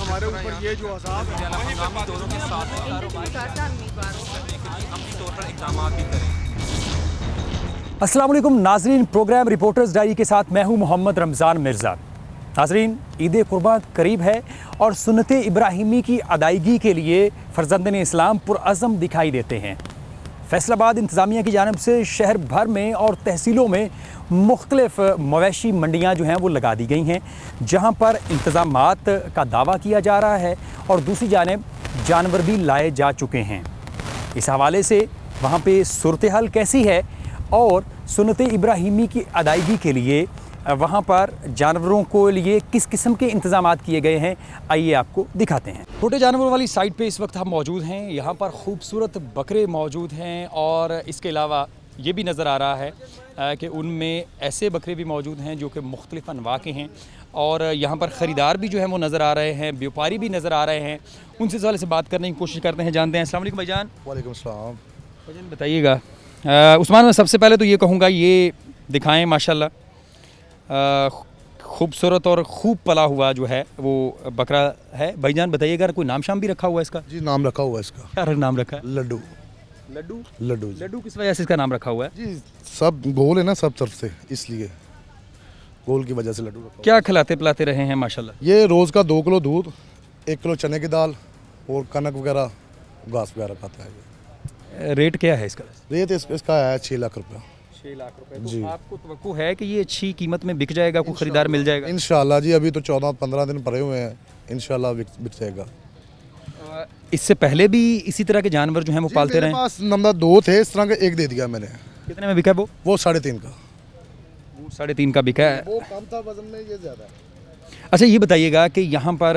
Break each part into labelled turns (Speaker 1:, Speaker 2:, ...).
Speaker 1: हमारे ऊपर ये जो अज़ाब है
Speaker 2: हंगामी दौरों के साथ अमली तौर पर इक़दाम भी करें।
Speaker 3: अस्सलाम वालेकुम नाजरीन, प्रोग्राम रिपोर्टर्स डायरी के साथ मैं हूं मोहम्मद रमज़ान मिर्ज़ा। नाजरीन, ईद कुर्बान करीब है और सुन्नत इब्राहिमी की अदायगी के लिए फ़र्ज़ंदन इस्लाम पुरअज़म दिखाई देते हैं। फैसलाबाद इंतज़ामिया की जानिब से शहर भर में और तहसीलों में मुख्तलिफ मवेशी मंडियाँ जो हैं वो लगा दी गई हैं, जहाँ पर इंतज़ामात का दावा किया जा रहा है और दूसरी जानिब जानवर भी लाए जा चुके हैं। इस हवाले से वहाँ पे सूरत हाल कैसी है और सुन्नत इब्राहिमी की अदायगी के लिए वहाँ पर जानवरों को लिए किस किस्म के इंतज़ामात किए गए हैं, आइए आपको दिखाते हैं। छोटे जानवरों वाली साइट पे इस वक्त हम मौजूद हैं। यहाँ पर खूबसूरत बकरे मौजूद हैं और इसके अलावा ये भी नज़र आ रहा है कि उनमें ऐसे बकरे भी मौजूद हैं जो कि मुख्तलिफ़ अनवा के हैं और यहाँ पर ख़रीदार भी जो है वो नज़र आ रहे हैं, व्यापारी भी नज़र आ रहे हैं। उनसे इस वाले से बात करने की कोशिश करते हैं, जानते हैं। अस्सलाम वालेकुम भाईजान।
Speaker 4: वालेकुम सलाम।
Speaker 3: भाईजान बताइएगा, उस्मान, मैं सबसे पहले तो ये कहूँगा, ये दिखाएँ माशाल्लाह खूबसूरत और खूब पला हुआ जो है वो बकरा है। भाईजान बताइएगा, कोई नाम शाम भी रखा हुआ है इसका?
Speaker 4: जी नाम रखा हुआ है इसका।
Speaker 3: क्या नाम रखा है?
Speaker 4: लड्डू।
Speaker 3: लड्डू?
Speaker 4: लड्डू जी।
Speaker 3: लड्डू किस वजह से इसका नाम रखा हुआ है?
Speaker 4: जी सब गोल है ना सब तरफ से, इसलिए गोल की वजह से लड्डू रखा।
Speaker 3: क्या खिलाते पिलाते रहे हैं माशाल्लाह?
Speaker 4: ये रोज़ का 2 किलो दूध, 1 किलो चने की दाल और कनक वगैरह घास वगैरह खाता है ये।
Speaker 3: रेट क्या है इसका?
Speaker 4: रेट इसका है 6 लाख रुपया।
Speaker 3: 6 लाख रुपए।
Speaker 4: जी।
Speaker 3: तो आपको तवक्को है कि ये अच्छी कीमत में बिक जाएगा, कोई खरीदार मिल जाएगा?
Speaker 4: इंशाल्लाह जी, अभी तो 14-15 दिन पड़े हुए हैं, इंशाल्लाह बिक जाएगा।
Speaker 3: इससे पहले भी इसी तरह के जानवर जो हैं वो पालते
Speaker 4: मेरे
Speaker 3: रहे?
Speaker 4: पास नंबर 2 थे, इस तरह का एक दे दिया मैंने।
Speaker 3: कितने में बिका वो?
Speaker 4: वो 3.5 का।
Speaker 3: वो 3.5 का बिका है।
Speaker 4: वो कम था वजन में, ये ज़्यादा है।
Speaker 3: अच्छा ये बताइएगा कि यहाँ पर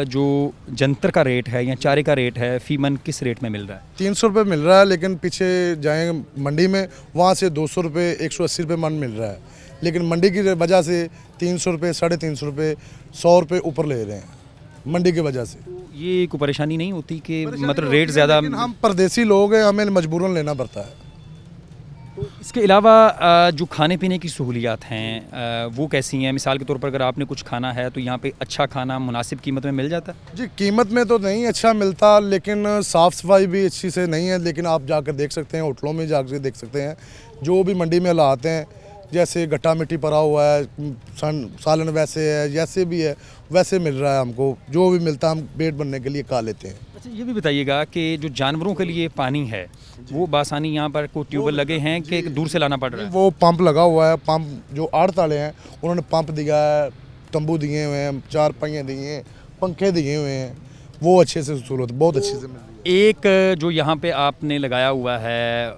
Speaker 3: जो जंतर का रेट है या चारे का रेट है, फी मन किस रेट में मिल रहा है?
Speaker 4: 300 रुपये मिल रहा है, लेकिन पीछे जाएंगे मंडी में, वहाँ से 200 रुपये 180 रुपये मन मिल रहा है, लेकिन मंडी की वजह से 300 रुपये 350 रुपये 100 रुपये ऊपर ले रहे हैं मंडी की वजह से।
Speaker 3: तो ये कोई परेशानी नहीं होती कि मतलब रेट ज़्यादा?
Speaker 4: हम परदेसी लोग हैं, हमें मजबूरन लेना पड़ता है।
Speaker 3: तो इसके अलावा जो खाने पीने की सहूलियात हैं वो कैसी हैं? मिसाल के तौर पर अगर आपने कुछ खाना है तो यहाँ पे अच्छा खाना मुनासिब कीमत में मिल जाता है?
Speaker 4: जी कीमत में तो नहीं अच्छा मिलता, लेकिन साफ़ सफाई भी अच्छी से नहीं है, लेकिन आप जाकर देख सकते हैं, होटलों में जाकर देख सकते हैं, जो भी मंडी में लाते हैं, जैसे गट्टा मिट्टी पड़ा हुआ है, सालन वैसे है, जैसे भी है वैसे मिल रहा है हमको, जो भी मिलता है हम पेट भरने के लिए खा लेते हैं।
Speaker 3: अच्छा ये भी बताइएगा कि जो जानवरों के लिए पानी है वो बासानी यहाँ पर कोई ट्यूबवेल लगे हैं कि दूर से लाना पड़ रहा है?
Speaker 4: वो पंप लगा हुआ है, पंप जो आड़त वाले हैं उन्होंने पंप दिया है, तंबू दिए हुए हैं, 4 पहिए दिए हैं, पंखे दिए हुए हैं, वो अच्छे से सहूलत बहुत अच्छे से मिल रही है।
Speaker 3: एक जो यहाँ पे आपने लगाया हुआ है,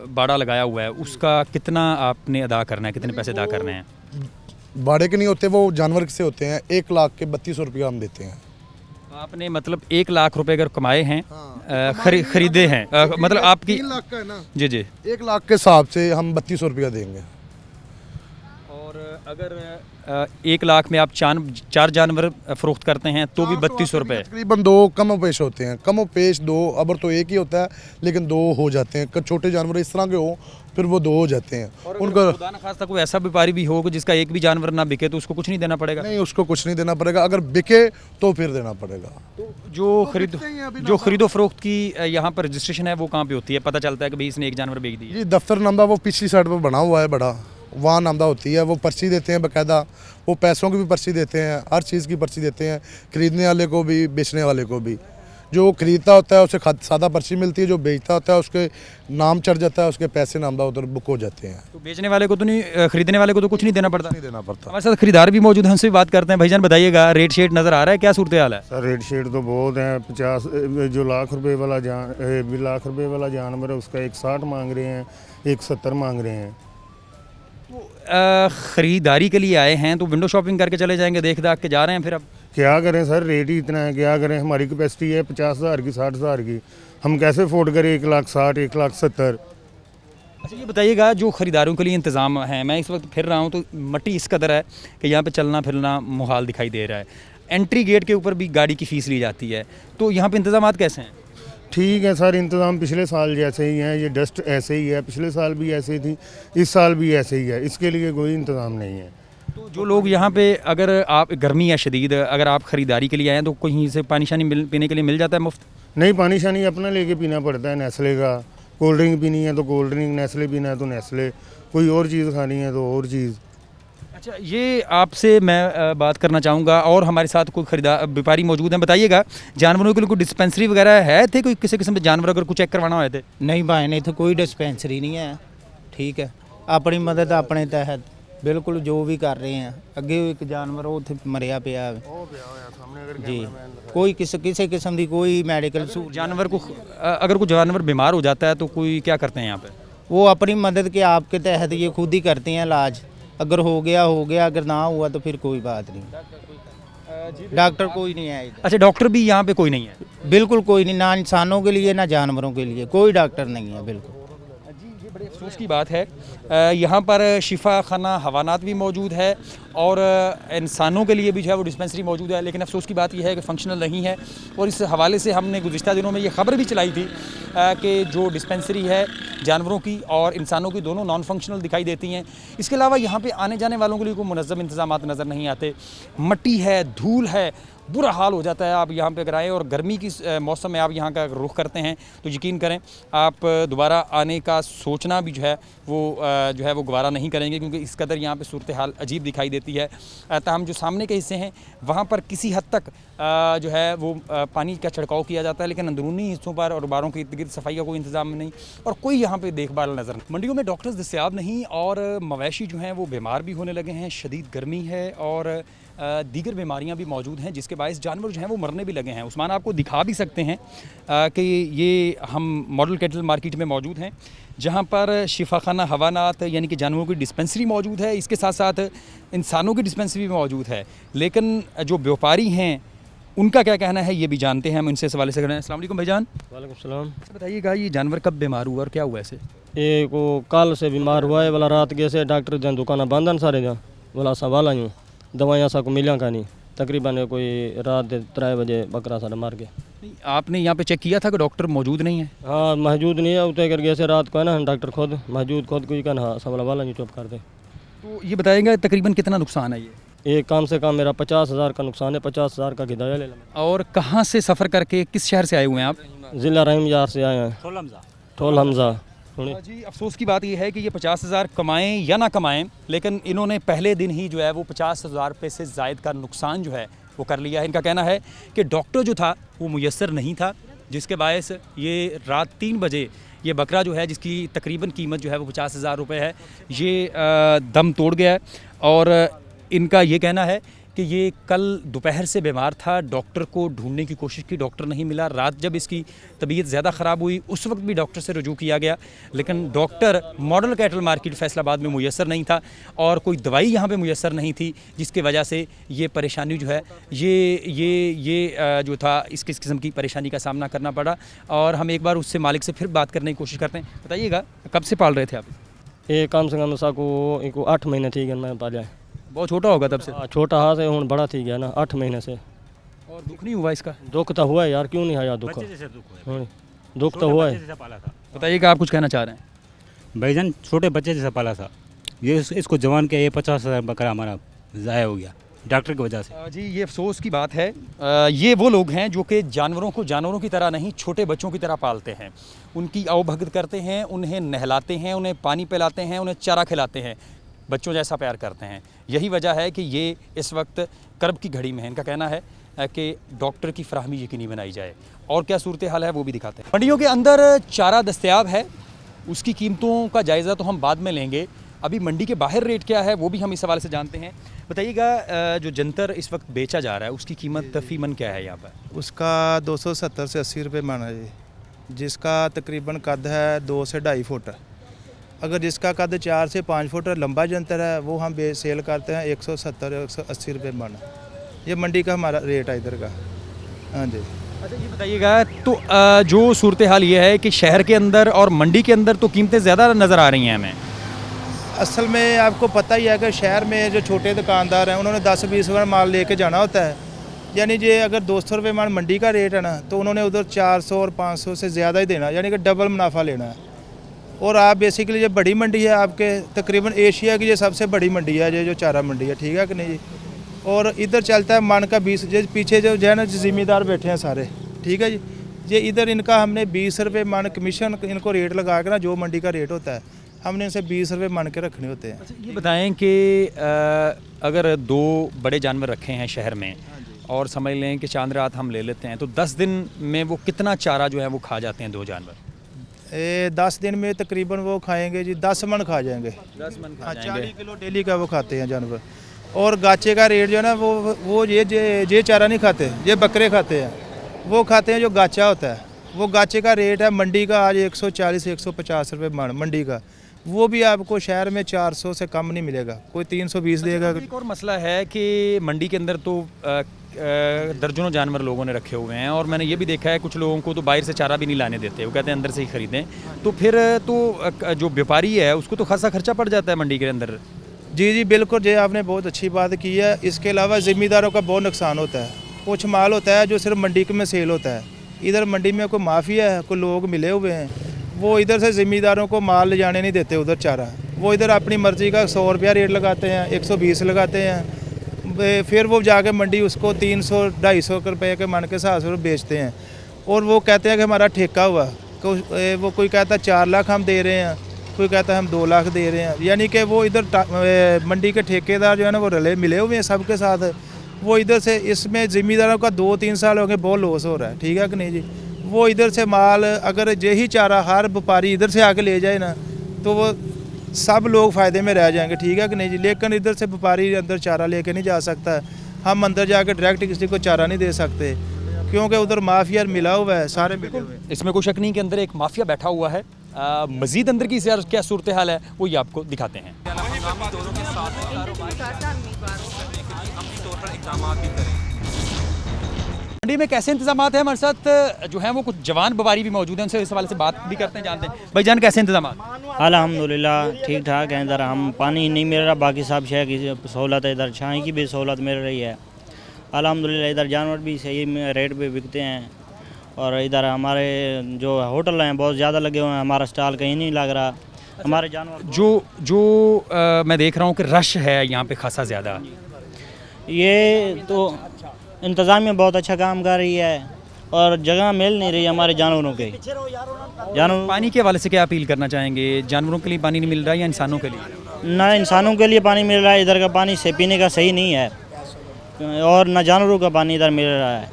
Speaker 3: बाड़ा लगाया हुआ है, उसका कितना आपने अदा करना है, कितने पैसे अदा करने हैं?
Speaker 4: भाड़े के नहीं होते, वो जानवर से होते हैं। 1 लाख के 3200 रुपया हम देते हैं।
Speaker 3: आपने मतलब 1 लाख रुपए अगर कमाए हैं,
Speaker 4: हाँ।
Speaker 3: खरीदे हैं, मतलब आपकी
Speaker 4: 3 लाख का है ना,
Speaker 3: जी जी,
Speaker 4: 1 लाख के हिसाब से हम 3200 रुपया देंगे।
Speaker 3: और अगर 1 लाख में आप 4 जानवर फरोख्त करते हैं तो भी 3200 रुपये?
Speaker 4: तकरीबन 2 कम पेश होते हैं, कम पेश 2, अबर तो एक ही होता है, लेकिन 2 हो जाते हैं। छोटे जानवर इस तरह के हो फिर वो 2 हो जाते हैं। उनका
Speaker 3: खुदा न खास्ता कोई ऐसा व्यापारी भी हो जिसका एक भी जानवर ना बिके तो उसको कुछ नहीं देना पड़ेगा?
Speaker 4: नहीं, उसको कुछ नहीं देना पड़ेगा, अगर बिके तो फिर देना पड़ेगा।
Speaker 3: तो जो खरीदो फरोख्त की यहाँ पर रजिस्ट्रेशन है वो कहाँ पे होती है? पता चलता है कि भाई इसने एक जानवर बेच दिया?
Speaker 4: जी दफ्तर नंबर वो पिछली साइड पर बना हुआ है बड़ा, वहाँ नामदा होती है, वो पर्ची देते हैं बाकायदा, वो पैसों की भी पर्ची देते हैं, हर चीज़ की पर्ची देते हैं, खरीदने वाले को भी बेचने वाले को भी। जो खरीदता होता है उसे सादा पर्ची मिलती है, जो बेचता होता है उसके नाम चढ़ जाता है, उसके पैसे नामदा उधर बुक हो जाते हैं।
Speaker 3: तो बेचने वाले को तो नहीं, खरीदने वाले को तो कुछ नहीं देना पड़ता?
Speaker 4: नहीं देना पड़ता।
Speaker 3: हमारे साथ खरीदार भी मौजूद हैं, हमसे भी बात करते हैं। भाईजान बताइएगा, रेट शेट नज़र आ रहा है, क्या सूरत हाल है?
Speaker 5: सर रेट शेट तो बहुत हैं। 50 जो लाख रुपए वाला लाख रुपए वाला जानवर है उसका 160 मांग रहे हैं, 170 मांग रहे हैं।
Speaker 3: ख़रीदारी के लिए आए हैं तो विंडो शॉपिंग करके चले जाएंगे, देख दाख के जा रहे हैं, फिर अब
Speaker 5: क्या करें सर, रेट ही इतना है, क्या करें। हमारी कैपेसिटी है 50,000 की, 60,000 की, हम कैसे अफोर्ड करें 1,60,000 1,70,000?
Speaker 3: अच्छा ये बताइएगा, जो ख़रीदारों के लिए इंतज़ाम है, मैं इस वक्त फिर रहा हूँ तो मट्टी इस कदर है कि यहाँ पे चलना फिरना मुहाल दिखाई दे रहा है। एंट्री गेट के ऊपर भी गाड़ी की फ़ीस ली जाती है, तो यहाँ पे इंतज़ाम कैसे हैं?
Speaker 5: ठीक है सर, इंतज़ाम पिछले साल जैसे ही हैं, ये डस्ट ऐसे ही है, पिछले साल भी ऐसे ही थी, इस साल भी ऐसे ही है, इसके लिए कोई इंतज़ाम नहीं है।
Speaker 3: तो जो लोग यहाँ पे, अगर आप गर्मी है शदीद, अगर आप ख़रीदारी के लिए आए हैं तो कहीं से पानी शानी पीने के लिए मिल जाता है मुफ्त?
Speaker 5: नहीं, पानी शानी अपना लेके पीना पड़ता है, नेस्ले का। कोल्ड ड्रिंक पीनी है तो कोल्ड ड्रिंक, नेस्ले पीना है तो नेस्ले, कोई और चीज़ खानी है तो और चीज़।
Speaker 3: अच्छा, ये आपसे मैं बात करना चाहूँगा, और हमारे साथ कोई खरीदार व्यापारी मौजूद हैं, बताइएगा जानवरों के लिए कोई डिस्पेंसरी वगैरह है थे, कोई किसी किस्म के जानवर अगर कुछ चेक करवाना होए थे?
Speaker 6: नहीं भाई, नहीं तो कोई डिस्पेंसरी नहीं है। ठीक है, अपनी मदद अपने तहत बिल्कुल जो भी कर रहे हैं। ਅੱਗੇ ਇੱਕ ਜਾਨਵਰ ਉਹ ਉੱਥੇ ਮਰਿਆ ਪਿਆ ਹੈ जी, कोई किसी किस्म की कोई मेडिकल
Speaker 3: जानवर को अगर कोई जानवर बीमार हो जाता है तो कोई क्या करते हैं यहाँ पे?
Speaker 6: वो अपनी मदद के आपके तहत ये खुद ही करते हैं इलाज। अगर हो गया, अगर ना हुआ तो फिर कोई बात नहीं। डॉक्टर कोई नहीं है इधर।
Speaker 3: अच्छा, डॉक्टर भी यहाँ पे कोई नहीं है?
Speaker 6: बिल्कुल कोई नहीं, ना इंसानों के लिए ना जानवरों के लिए कोई डॉक्टर नहीं है। बिल्कुल
Speaker 3: बड़े अफसोस की बात है, यहाँ पर शिफा खाना हवानात भी मौजूद है और इंसानों के लिए भी जो है वो डिस्पेंसरी मौजूद है, लेकिन अफसोस की बात यह है कि फ़ंक्शनल नहीं है। और इस हवाले से हमने गुज़िश्ता दिनों में ये ख़बर भी चलाई थी कि जो डिस्पेंसरी है जानवरों की और इंसानों की दोनों नॉन फंक्शनल दिखाई देती हैं। इसके अलावा यहाँ पे आने जाने वालों के लिए कोई मुनज़्ज़म इंतज़ामात नज़र नहीं आते। मट्टी है, धूल है, बुरा हाल हो जाता है। आप यहाँ पे अगर आएँ और गर्मी की मौसम में आप यहाँ का रुख करते हैं तो यकीन करें आप दोबारा आने का सोचना भी जो है वो गवारा नहीं करेंगे, क्योंकि इस कदर यहाँ पे सूरत हाल अजीब दिखाई देती है। ताहम जो सामने के हिस्से हैं वहाँ पर किसी हद तक जो है वो पानी का छिड़काव किया जाता है, लेकिन अंदरूनी हिस्सों पर और बारों के इर्द गिर्द सफाई का कोई इंतजाम नहीं और कोई यहाँ पे देखभाल नज़र नहीं। मंडियों में डॉक्टर्स दस्तयाब नहीं और मवेशी जो हैं वो बीमार भी होने लगे हैं। शदीद गर्मी है और दीगर बीमारियां भी मौजूद हैं, जिसके बायस जानवर जो हैं वो मरने भी लगे हैं। उस्मान आपको दिखा भी सकते हैं कि ये हम मॉडल कैटल मार्केट में मौजूद हैं, जहां पर शिफा खाना हवानात यानी कि जानवरों की डिस्पेंसरी मौजूद है। इसके साथ साथ इंसानों की डिस्पेंसरी भी मौजूद है, लेकिन जो व्यापारी हैं उनका क्या कहना है ये भी जानते हैं। हम इनसे सवाल से करें। अस्सलाम वालेकुम भाईजान।
Speaker 7: वालेकुम सलाम।
Speaker 3: बताइएगा ये जानवर कब बीमार हुआ और क्या हुआ ऐसे?
Speaker 7: ये को कल से बीमार हुआ है वाला, रात गए से डॉक्टर जन दुकान बंदन सारे जहाँ बोला सवाल आयूँ दवाइयाँ सा को मिलिया का नहीं, तकरीबन कोई रात 3 बजे बकरा सारा मार गया।
Speaker 3: आपने यहाँ पे चेक किया था कि डॉक्टर मौजूद नहीं है?
Speaker 7: हाँ, मौजूद नहीं है। उतर कर गए से रात को है ना डॉक्टर खुद मौजूद खुद कोई कहना हाँ सवाल वाला नहीं चुप कर दे।
Speaker 3: तो ये बताएंगे तकरीबन कितना नुकसान है
Speaker 7: ये कम से कम मेरा 50,000 का नुकसान है। 50,000 का किराया ले ला।
Speaker 3: और कहाँ से सफ़र करके किस शहर से आए हुए हैं आप?
Speaker 7: ज़िला रहीम यार से आए हैं, ठोल हमजा।
Speaker 3: जी, अफसोस की बात यह है कि ये 50,000 कमाएं या ना कमाएं, लेकिन इन्होंने पहले दिन ही जो है वो 50,000 रुपये से ज़ायद का नुकसान जो है वो कर लिया है। इनका कहना है कि डॉक्टर जो था वो मुयस्सर नहीं था, जिसके बायस ये रात 3 बजे ये बकरा जो है जिसकी तकरीबन कीमत जो है वो 50,000 रुपये है, ये दम तोड़ गया है। और इनका ये कहना है कि ये कल दोपहर से बीमार था, डॉक्टर को ढूंढने की कोशिश की, डॉक्टर नहीं मिला। रात जब इसकी तबीयत ज़्यादा ख़राब हुई उस वक्त भी डॉक्टर से रुजू किया गया, लेकिन doctor model cattle market Faisalabad में मुयस्सर नहीं था और कोई दवाई यहाँ पे मुयस्सर नहीं थी, जिसकी वजह से ये परेशानी जो है ये जो था इस किस्म की परेशानी का सामना करना पड़ा। और हम एक बार उससे मालिक से फिर बात करने की कोशिश करते हैं। बताइएगा कब से पाल रहे थे आप?
Speaker 7: ये कम से कम को 8 महीने थी मैं पालिया।
Speaker 3: बहुत छोटा होगा तब से?
Speaker 7: छोटा हाथ है हूँ बड़ा थी गया ना 8 महीने से।
Speaker 3: और दुख नहीं हुआ इसका?
Speaker 7: दुख तो हुआ है यार, क्यों नहीं आया दुख? दुख तो हुआ है।
Speaker 3: बताइएगा आप कुछ कहना चाह रहे हैं?
Speaker 8: भाईजान छोटे बच्चे जैसा पाला था, ये इसको जवान के ये 50,000 बकरा हमारा ज़ाया हो गया डॉक्टर की वजह से।
Speaker 3: जी, ये अफसोस की बात है। ये वो लोग हैं जो कि जानवरों को जानवरों की तरह नहीं छोटे बच्चों की तरह पालते हैं, उनकी आवभगत करते हैं, उन्हें नहलाते हैं, उन्हें पानी पिलाते हैं, उन्हें चारा खिलाते हैं, बच्चों जैसा प्यार करते हैं। यही वजह है कि ये इस वक्त कर्ब की घड़ी में है। इनका कहना है कि डॉक्टर की फराहमी यकीनी बनाई जाए। और क्या सूरत हाल है वो भी दिखाते हैं। मंडियों के अंदर चारा दस्तयाब है, उसकी कीमतों का जायज़ा तो हम बाद में लेंगे। अभी मंडी के बाहर रेट क्या है वो भी हम इस हवाले से जानते हैं। बताइएगा जो जंतर इस वक्त बेचा जा रहा है उसकी कीमत फ़ी मन क्या है यहाँ पर?
Speaker 1: उसका 270 से 80 रुपये मन है जी, जिसका तकरीबन कद है 2 से 2.5 फुट। अगर जिसका कद 4 से 5 फुट लंबा जंतर है वो हम सेल करते हैं 170-180 रुपये मन। ये मंडी का हमारा रेट है इधर का। हाँ जी।
Speaker 3: अच्छा, ये बताइएगा तो जो सूरत हाल ये है कि शहर के अंदर और मंडी के अंदर तो कीमतें ज़्यादा नज़र आ रही हैं हमें।
Speaker 1: असल में आपको पता ही है कि शहर में जो छोटे दुकानदार हैं उन्होंने 10-20 रुपये माल लेके जाना होता है, यानी जे अगर 200 रुपये माल मंडी का रेट है ना तो उन्होंने उधर 400 और 500 से ज़्यादा ही देना, यानी कि डबल मुनाफा लेना है। और आप बेसिकली ये बड़ी मंडी है आपके, तकरीबन एशिया की ये सबसे बड़ी मंडी है ये जो चारा मंडी है, ठीक है कि नहीं जी। और इधर चलता है मन का 20, जो पीछे जो है ना ज़िम्मेदार बैठे हैं सारे, ठीक है जी। ये इधर इनका हमने 20 रुपये मन कमीशन इनको रेट लगा के ना, जो मंडी का रेट होता है हमने इनसे 20 रुपये मन के रखने होते हैं।
Speaker 3: ये बताएं कि अगर 2 बड़े जानवर रखे हैं शहर में और समझ लें कि चांद रात हम ले लेते हैं, तो 10 दिन में वो कितना चारा जो है वो खा जाते हैं 2 जानवर?
Speaker 1: 10 दिन में तकरीबन वो खाएंगे जी 10 मन खा जाएंगे।
Speaker 3: 10 मन
Speaker 1: हाँ, 40 किलो डेली का वो खाते हैं जानवर। और गाचे का रेट जो है ना वो ये चारा नहीं खाते, ये बकरे खाते हैं। वो खाते हैं जो गाचा होता है, वो गाचे का रेट है मंडी का आज 140-150 रुपये मन मंडी का। वो भी आपको शहर में 400 से कम नहीं मिलेगा, कोई 320 देगा।
Speaker 3: एक और मसला है कि मंडी के अंदर तो दर्जनों जानवर लोगों ने रखे हुए हैं, और मैंने ये भी देखा है कुछ लोगों को तो बाहर से चारा भी नहीं लाने देते, वो कहते हैं अंदर से ही ख़रीदें। तो फिर तो जो व्यापारी है उसको तो खासा खर्चा पड़ जाता है मंडी के अंदर।
Speaker 1: जी बिल्कुल, ये आपने बहुत अच्छी बात की है। इसके अलावा ज़िम्मेदारों का बहुत नुकसान होता है। कुछ माल होता है जो सिर्फ मंडी में सेल होता है, इधर मंडी में कोई माफिया है, कोई लोग मिले हुए हैं, वो इधर से ज़िम्मेदारों को माल ले जाने नहीं देते उधर चारा। वो इधर अपनी मर्ज़ी का 100 रुपया रेट लगाते हैं, 120 लगाते हैं, फिर वो जाके मंडी उसको 300-250 रुपये के मन के हिसाब से बेचते हैं। और वो कहते हैं कि हमारा ठेका हुआ, वो कोई कहता है 4 लाख हम दे रहे हैं, कोई कहता है हम 2 लाख दे रहे हैं। यानी कि वो इधर मंडी के ठेकेदार जो है ना वो रले मिले हुए हैं सबके साथ। वो इधर से इसमें ज़िम्मेदारों का 2-3 साल हो गए बहुत लॉस हो रहा है, ठीक है कि नहीं जी। वो इधर से माल अगर यही चारा हर व्यापारी इधर से आके ले जाए ना, तो वो सब लोग फ़ायदे में रह जाएंगे, ठीक है कि नहीं जी। लेकिन इधर से व्यापारी अंदर चारा लेके नहीं जा सकता, हम अंदर जाके डायरेक्ट किसी को चारा नहीं दे सकते, क्योंकि उधर माफिया मिला हुआ है, सारे मिले हुए हैं।
Speaker 3: इसमें कोई शक नहीं कि अंदर एक माफिया बैठा हुआ है। मज़ीद अंदर की क्या सूरत हाल है वो ये आपको दिखाते हैं।
Speaker 2: हंगामी दौरों के साथ अपनी तौर पर इक़दाम भी करें।
Speaker 3: मंडी में कैसे इंतजाम हैं? हमारे साथ जो है वो कुछ जवान व्यापारी भी मौजूद हैं, उनसे इस हवाले से बात भी करते हैं, जानते हैं। भाई जान कैसे इंतजाम?
Speaker 9: अल्हम्दुलिल्लाह ठीक ठाक है। इधर हम पानी नहीं मिल रहा, बाकी सब शहर की सहूलत है, इधर छाई की भी सहूलत मिल रही है अल्हम्दुलिल्लाह। इधर जानवर भी सही रेट पे बिकते हैं, और इधर हमारे जो होटल हैं बहुत ज़्यादा लगे हुए हैं, हमारा स्टॉल कहीं नहीं लग रहा। हमारे जानवर
Speaker 3: जो मैं देख रहा हूँ कि रश है यहाँ पे खासा ज़्यादा।
Speaker 9: ये तो इंतज़ामिया बहुत अच्छा काम कर रही है, और जगह मिल नहीं रही हमारे जानवरों के। जानवर
Speaker 3: पानी के हवाले से क्या अपील करना चाहेंगे? जानवरों के लिए पानी नहीं मिल रहा है या इंसानों के लिए?
Speaker 9: ना इंसानों के लिए पानी मिल रहा है, इधर का पानी से पीने का सही नहीं है, और ना जानवरों का पानी इधर मिल रहा है।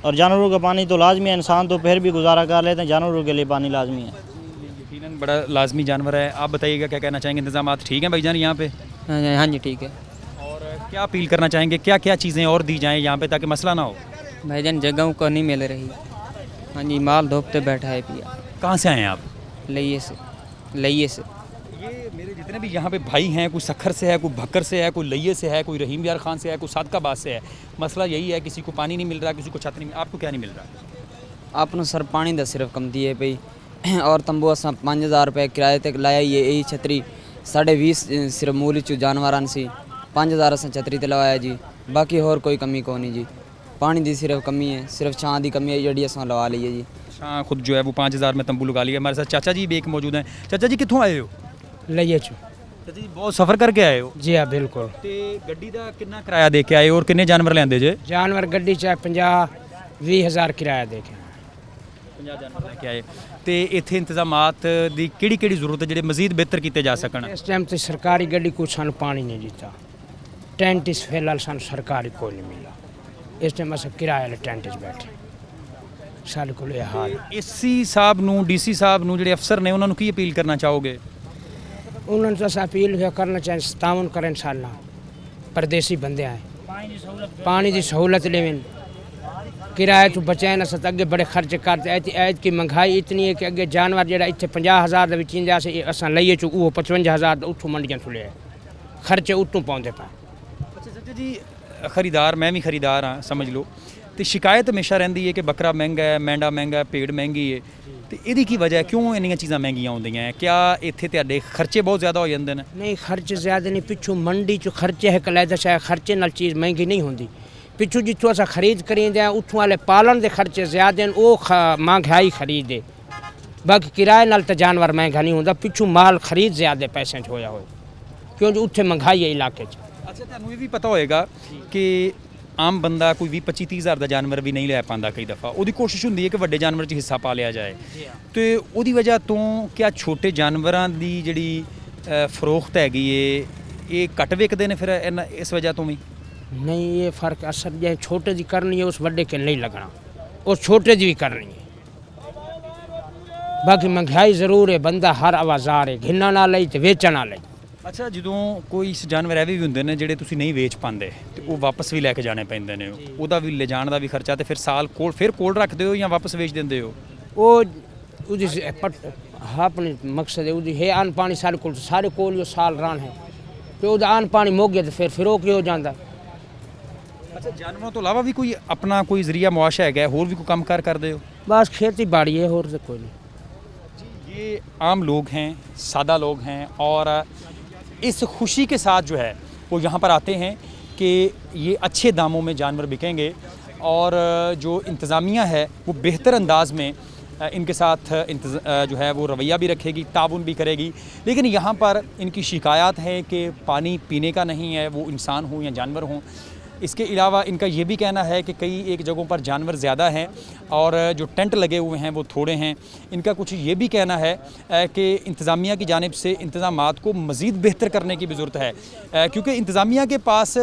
Speaker 9: और जानवरों का पानी तो लाजमी है, इंसान तो फिर भी गुजारा कर लेते हैं, जानवरों के लिए पानी लाजमी है।
Speaker 3: यकीनन बड़ा लाजमी जानवर है। आप बताइएगा क्या कहना चाहेंगे? इंतजाम ठीक हैं भाईजान यहाँ पे?
Speaker 10: हाँ जी ठीक है।
Speaker 3: और क्या अपील करना चाहेंगे, क्या क्या चीज़ें और दी जाएँ यहाँ पे ताकि मसला ना हो?
Speaker 10: भाईजान जगहों को नहीं मिल रही। हाँ जी, माल धोपते बैठा है पिया।
Speaker 3: कहाँ से आए हैं आप?
Speaker 10: लइये से।
Speaker 3: ये मेरे जितने भी यहाँ पे भाई हैं, कोई सखर से है, कोई भक्कर से है, कोई लइये से है, कोई रहीम यार खान से है, कोई सादकाबाद से है। मसला यही है, किसी को पानी नहीं मिल रहा, किसी को छत नहीं। आपको क्या नहीं मिल रहा?
Speaker 10: आपने सर पानी दा सिर्फ कम दिए पई, और तंबू असा 5000 रुपये किराए तक लाया। ये यही छतरी 20.5 सिर्फ मूल चू जानवर सी 5000 असा छतरी ते लवाया जी। बाकी होर कोई कमी को नहीं जी। पानी दी सिर्फ कमी है, सिर्फ छां दी कमी है जी असा लवा ली है जी।
Speaker 3: हाँ, खुद जो है वो 5000 में तंबू लगा लिया। हमारे साथ चाचा जी भी एक मौजूद हैं। चाचा जी कितों आए हो?
Speaker 11: लइये चो।
Speaker 3: चाचा जी बहुत सफ़र करके आए हो?
Speaker 11: जी हाँ बिल्कुल।
Speaker 3: ते गड्डी दा कितना किराया दे के आए और किन्ने जानवर लेंदे जे?
Speaker 11: जानवर गड्डी चाहे 50-20 हज़ार किराया दे के
Speaker 3: 50 जानवर लेके आए। ते इत्थे इंतजामात दी किहड़ी जरूरत है जेह्ड़े मजीद बेहतर कीते जा सकन?
Speaker 11: इस टाइम तो सरकारी गड्डी को सानू पानी नहीं दिता। टेंट इस फिलहाल सानू सरकारी कोई नहीं मिला। इस टाइम अस किराए वाले टेंट बैठे सारे को ये हाल।
Speaker 3: एसी साहब नूं, डीसी साहब नूं, जेह्ड़े अफसर ने उन्होंने की अपील करना चाहोगे?
Speaker 11: उन्होंने तो अस अपील करना चाहिए ताउन करें साल परदेसी बंदे आए, पानी की सहूलत लेवन, किराए तो बचाए ना सत। अगे बड़े खर्च करते, ऐत की महंगाई इतनी है कि अगे जानवर जो इतने 50,000 विचींदा से असा लइए चु वो 55,000 उतों मंडियां थो लिया, खर्चे उतों पाते पा।
Speaker 3: अच्छा चाचा जी, खरीदार मैं भी खरीदार हाँ समझ लो, तो शिकायत हमेशा रहिंदी है कि बकरा महंगा है, मैंडा महंगा है, भेड़ महंगी है। तो इहदी की वजह क्यों इन्नियां चीज़ां महंगियां होंदियां हैं? क्या इत्थे तुहाडे खर्चे बहुत ज़्यादा हो जाते हैं?
Speaker 11: नहीं, खर्च ज़्यादा नहीं। पिछू मंडी चो खर्चे है कलैदा शायद खर्चे नाल चीज़ महंगी नहीं होंदी। पिछू जितों अस खरीद करेंदे हैं उतों वाले पालन के खर्चे ज़्यादा हैं, वो महंगाई खरीदे बाकी किराए नाल तो जानवर महंगा नहीं होता, पिछू माल खरीद ज़्यादा पैसे च होया हो, क्योंकि उत्थे महंगाई है इलाके च।
Speaker 3: ਅੱਛਾ ਤੁਹਾਨੂੰ ਇਹ ਵੀ ਪਤਾ ਹੋਏਗਾ ਕਿ ਆਮ ਬੰਦਾ ਕੋਈ 20-25-30 ਹਜ਼ਾਰ ਦਾ ਜਾਨਵਰ ਵੀ ਨਹੀਂ ਲੈ ਪਾਉਂਦਾ ਕਈ ਦਫਾ, ਉਹਦੀ ਕੋਸ਼ਿਸ਼ ਹੁੰਦੀ ਹੈ ਕਿ ਵੱਡੇ ਜਾਨਵਰ 'ਚ ਹਿੱਸਾ ਪਾ ਲਿਆ ਜਾਏ, ਤੇ ਉਹਦੀ ਵਜ੍ਹਾ ਤੋਂ ਕਿਆ ਛੋਟੇ ਜਾਨਵਰਾਂ ਦੀ ਜਿਹੜੀ ਫਰੋਖਤ ਹੈਗੀ ਏ ਇਹ ਘੱਟ ਵਿਕਦੇ ਨੇ ਫਿਰ ਇਸ ਵਜ੍ਹਾ ਤੋਂ ਵੀ?
Speaker 11: नहीं ये फ़र्क असर जो छोटे जी करनी है उस बड़े के नहीं लगना, उस छोटे जी भी करनी है। बाकी महंगाई ज़रूर है, बंदा हर आवाज़ार है, घिना ना ले तो वेचना ना ले।
Speaker 3: ਅੱਛਾ ਜਦੋਂ ਕੋਈ ਜਾਨਵਰ ਐਵੇਂ ਵੀ ਹੁੰਦੇ ਨੇ ਜਿਹੜੇ ਤੁਸੀਂ ਨਹੀਂ ਵੇਚ ਪਾਉਂਦੇ ਤੇ ਉਹ ਵਾਪਸ ਵੀ ਲੈ ਕੇ ਜਾਣੇ ਪੈਂਦੇ ਨੇ, ਉਹਦਾ ਵੀ ਲਿਜਾਣ ਦਾ ਵੀ ਖਰਚਾ, ਤੇ ਫਿਰ ਸਾਲ ਕੋਲ ਰੱਖਦੇ ਹੋ ਜਾਂ ਵਾਪਸ ਵੇਚ ਦਿੰਦੇ ਹੋ?
Speaker 11: वो अपने मकसद है है अन्न पानी सारे कोल साल रान है, तो अन्न पानी मुक गया तो फिर वो हो जाता।
Speaker 3: ਅੱਛਾ ਜਾਨਵਰਾਂ ਤੋਂ ਇਲਾਵਾ ਵੀ ਕੋਈ ਆਪਣਾ ਕੋਈ ਜ਼ਰੀਆ ਮੁਆਸ਼ਾ ਹੈਗਾ, ਹੋਰ ਵੀ ਕੋਈ ਕੰਮਕਾਰ ਕਰਦੇ ਹੋ?
Speaker 11: बस खेती बाड़ी है और तो कोई नहीं।
Speaker 3: ये आम लोग हैं, सादा लोग हैं, और इस खुशी के साथ जो है वो यहाँ पर आते हैं कि ये अच्छे दामों में जानवर बिकेंगे, और जो इंतज़ामिया है वो बेहतर अंदाज में इनके साथ जो है वो रवैया भी रखेगी, ताउन भी करेगी। लेकिन यहाँ पर इनकी शिकायत है कि पानी पीने का नहीं है, वो इंसान हों या जानवर हों। इसके अलावा इनका ये भी कहना है कि कई एक जगहों पर जानवर ज़्यादा हैं और जो टेंट लगे हुए हैं वो थोड़े हैं। इनका कुछ ये भी कहना है कि इंतज़ामिया की जानिब से इंतज़ामात को मज़ीद बेहतर करने की भी ज़रूरत है, क्योंकि इंतज़ामिया के पास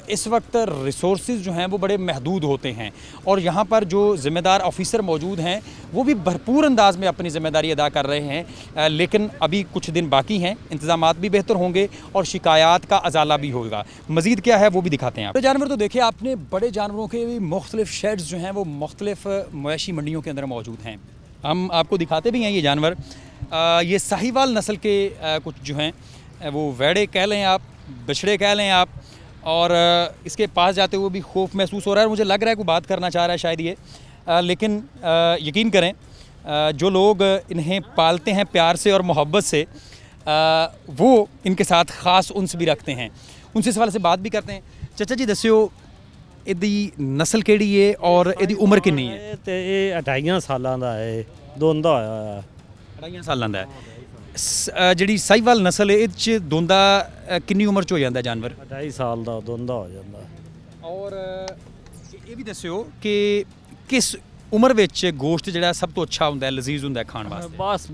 Speaker 3: इस वक्त रिसोर्सेज जो हैं वो बड़े महदूद होते हैं, और यहाँ पर जो ज़िम्मेदार ऑफिसर मौजूद हैं वो भी भरपूर अंदाज में अपनी ज़िम्मेदारी अदा कर रहे हैं। लेकिन अभी कुछ दिन बाकी हैं, इंतज़ामात भी बेहतर होंगे और शिकायत का अजाला भी होगा। मज़ीद क्या है वो भी दिखाते हैं। तो जानवर तो देखिए आपने, बड़े जानवरों के भी मुख्तलिफ शेड्स जो हैं वो मुख्तलिफ मवेशी मंडियों के अंदर मौजूद हैं। हम आपको दिखाते भी हैं ये जानवर। ये साहिवाल नस्ल के कुछ जो हैं वो वेड़े कह लें आप, बछड़े कह लें आप, और इसके पास जाते हुए भी खौफ महसूस हो रहा है। मुझे लग रहा है कोई बात करना चाह रहा है शायद ये, लेकिन यकीन करें जो लोग इन्हें पालते हैं प्यार से और मोहब्बत से, वो इनके साथ ख़ास उन्स भी रखते हैं। उनसे इस हवाले से बात भी करते हैं। चाचा जी दस्यो ਇਹਦੀ ਨਸਲ ਕਿਹੜੀ ਏ ਔਰ ਇਹਦੀ ਉਮਰ ਕਿੰਨੀ ਹੈ?
Speaker 12: ਤੇ ਇਹ 28 ਸਾਲਾਂ ਦਾ ਹੈ, ਦੋਂਦਾ ਹੋਇਆ
Speaker 3: 28 ਸਾਲਾਂ ਦਾ ਹੈ। ਜਿਹੜੀ ਸਾਹੀਵਾਲ ਨਸਲ ਹੈ ਇਹ 'ਚ ਦੋਂਦਾ ਕਿੰਨੀ ਉਮਰ 'ਚ ਹੋ ਜਾਂਦਾ ਜਾਨਵਰ?
Speaker 12: 28 ਸਾਲ ਦਾ ਦੋਂਦਾ ਹੋ ਜਾਂਦਾ।
Speaker 3: ਔਰ ਇਹ ਵੀ ਦੱਸਿਓ ਕਿ ਕਿਸ ਉਮਰ ਵਿੱਚ ਗੋਸ਼ਤ ਜਿਹੜਾ ਸਭ ਤੋਂ ਅੱਛਾ ਹੁੰਦਾ ਹੈ, ਲਜ਼ੀਜ਼ ਹੁੰਦਾ ਹੈ ਖਾਣ ਵਾਸਤੇ?
Speaker 12: ਬਸ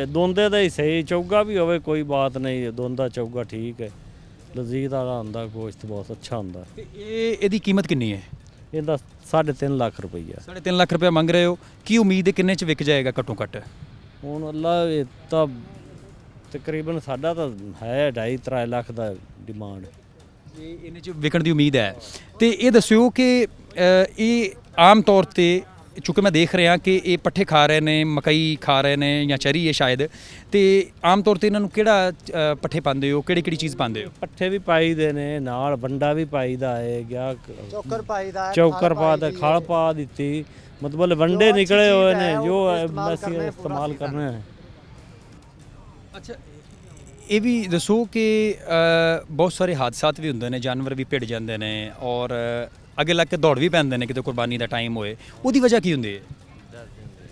Speaker 12: ਦੋਂਦੇ ਦਾ ਹੀ ਸਹੀ, ਚੌਗਾ ਵੀ ਹੋਵੇ ਕੋਈ ਬਾਤ ਨਹੀਂ, ਦੋਂਦਾ ਚੌਗਾ ਠੀਕ ਹੈ, ਲਜ਼ੀਜ਼ ਵਾਲਾ ਹੁੰਦਾ, ਗੋਸ਼ਤ ਬਹੁਤ ਅੱਛਾ ਹੁੰਦਾ।
Speaker 3: ਤੇ ਇਹਦੀ ਕੀਮਤ ਕਿੰਨੀ ਹੈ?
Speaker 12: ਇਹਦਾ 3.5 ਲੱਖ ਰੁਪਈਆ।
Speaker 3: 3.5 ਲੱਖ ਰੁਪਏ ਮੰਗ ਰਹੇ ਹੋ, ਕੀ ਉਮੀਦ ਹੈ ਕਿੰਨੇ 'ਚ ਵਿਕ ਜਾਏਗਾ ਘੱਟੋ ਘੱਟ?
Speaker 12: ਹੁਣ ਅੱਲਾ ਇਹ ਤਾਂ ਤਕਰੀਬਨ ਸਾਡਾ ਤਾਂ ਹੈ 2.5-3 ਲੱਖ ਦਾ ਡਿਮਾਂਡ।
Speaker 3: ਤੇ ਇਹਨੇ 'ਚ ਵਿਕਣ ਦੀ ਉਮੀਦ ਹੈ। ਤੇ ਇਹ ਦੱਸਿਓ ਕਿ ਇਹ ਆਮ ਤੌਰ ਤੇ, ਚूँकि मैं देख रहा कि ये पट्ठे खा रहे ने, मकई खा रहे ने या चरी है शायद, तो आम तौर पर इन्हों किहड़ा पट्ठे पाते हो, किहड़ी चीज़ पाते हो?
Speaker 12: पट्ठे भी पाईदे ने, नाल वंडा भी पाईदा है, क्या चौकर पा दे, खल पा दी, मतलब वंडे निकले हुए ने जो ਅਸੀਂ इस्तेमाल करने हैं।
Speaker 3: अच्छा ਇਹ ਵੀ ਦੱਸੋ ਕਿ ਬਹੁਤ ਸਾਰੇ ਹਾਦਸਾਤ ਵੀ ਹੁੰਦੇ ਨੇ, ਜਾਨਵਰ ਵੀ ਭਿੜ ਜਾਂਦੇ ਨੇ ਔਰ ਅੱਗੇ ਲੱਗ ਕੇ ਦੌੜ ਵੀ ਪੈਂਦੇ ਨੇ ਕਿਤੇ ਕੁਰਬਾਨੀ ਦਾ ਟਾਈਮ ਹੋਏ, ਉਹਦੀ ਵਜ੍ਹਾ ਕੀ ਹੁੰਦੀ ਹੈ?